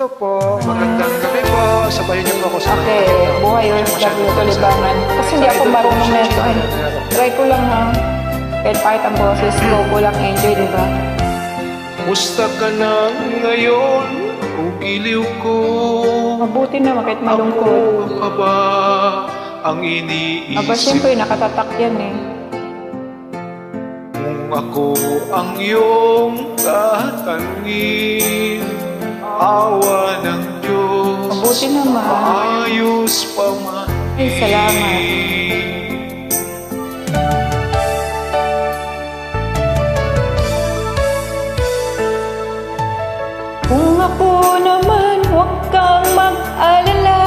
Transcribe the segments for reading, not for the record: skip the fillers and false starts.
Hello po, magandang gabi po. Sabayan niyo po ako sa Okay, buhay yun sa libangan. Kasi hindi ako marunong na ito. Try ko lang ha. Kahit kahit ang boses ko, kulang enjoy, di ba? Musta ka na ngayon, o giliw ko? Mabuti naman kahit malungkot. Ako pa ba ang iniisip? Aba, siyempre nakatatak yan eh. Kung ako ang iyong tatangin, awa ng Diyos, Mabuti naman. maayos pa man. Ay, salamat. Kung ako naman, huwag kang mag-alala.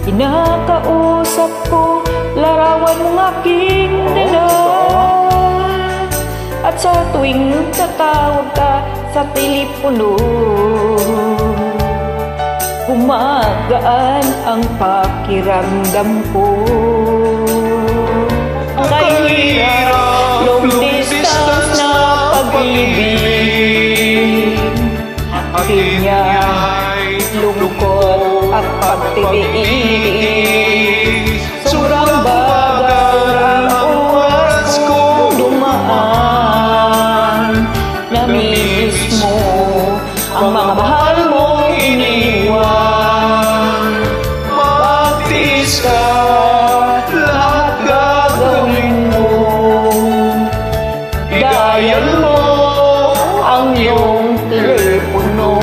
Kinakausap ko, larawan mong aking dala. At sa tuwing tatawag ka sa telepono, gumagaan ang pakiramdam ko. Ang kahirap, long distance na pag-ibig, akin niya'y lungkot at pagtiis. Sobrang bagal ang oras kong dumaan. Namiss mo ang mga mahal mong iniwan. Magtiis ka, lahat gagawin mo. Dial mo ang iyong telepono.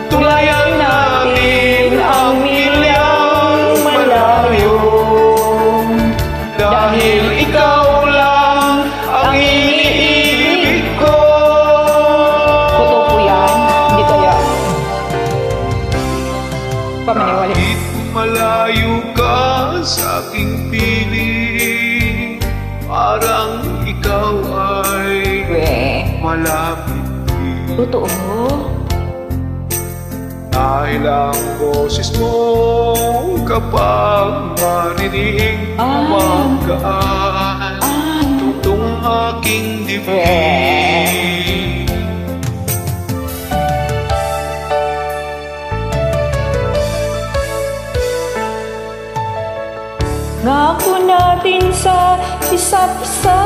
Tulayan natin ang milyang malayo. Dahil ikaw lang ang iniibig ko. Totoo po yan, hindi kaya pamaniwali. Kahit malayo ka sa aking piling, parang ikaw ay malapit din. Totoo? Dahil ang boses mo kapag marinig, magaan tutong aking dibdib. Ngako natin sa isa't isa,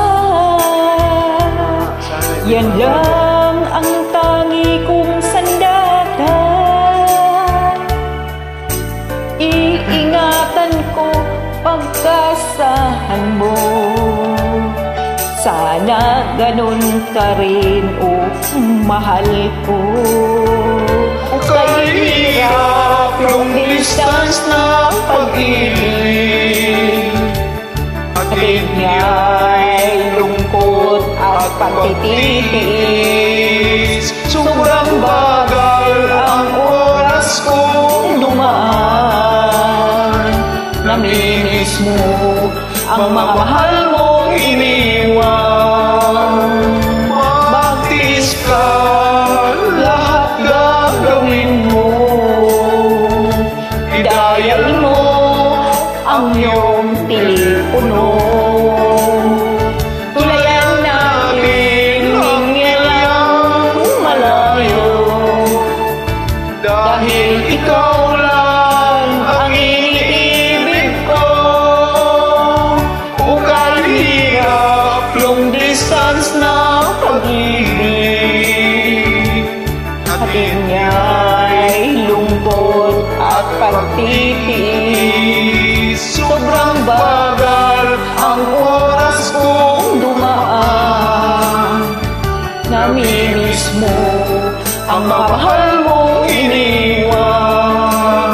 yan lang ang tangi kong sandatan. Iingatan ko pagkasahan mo. Sana ganun ka rin o mahal ko. Kahirap long distance na pag-ibig, Atin niya'y lungkot at pagtitiis. sobrang bagal ang oras kong dumaan. Namimiss mo ang mga mahal mong iniwan. Magtiis ka, lahat gagawin mo. Dial mo ang iyong telepono. Tulayan natin ang ilang malayo. Dahil ikaw lang ang iniibig ko. Kung kahirap long distance na pag-ibig, Atin niya'y lungkot at pagtitiis. sobrang bagal ang oras kong Dumaan, namimiss mo ang mga mahal mong iniwan.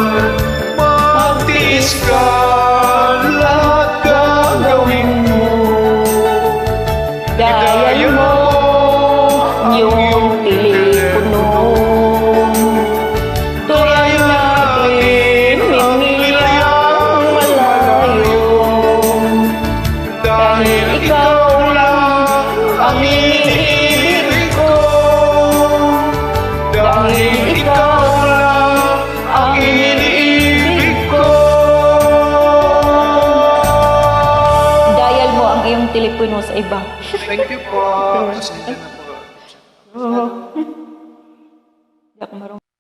Magtiis ka, lahat gagawin mo. Dial mo yung telepono. Tulayan natin milyang malayo. Dahil Ikaw lang ang iniibig ko. Dahil ikaw lang ang iniibig ko. Dial mo ang iyong telepono sa iba. thank you po. Pasensya na po. Oo. ako marunong.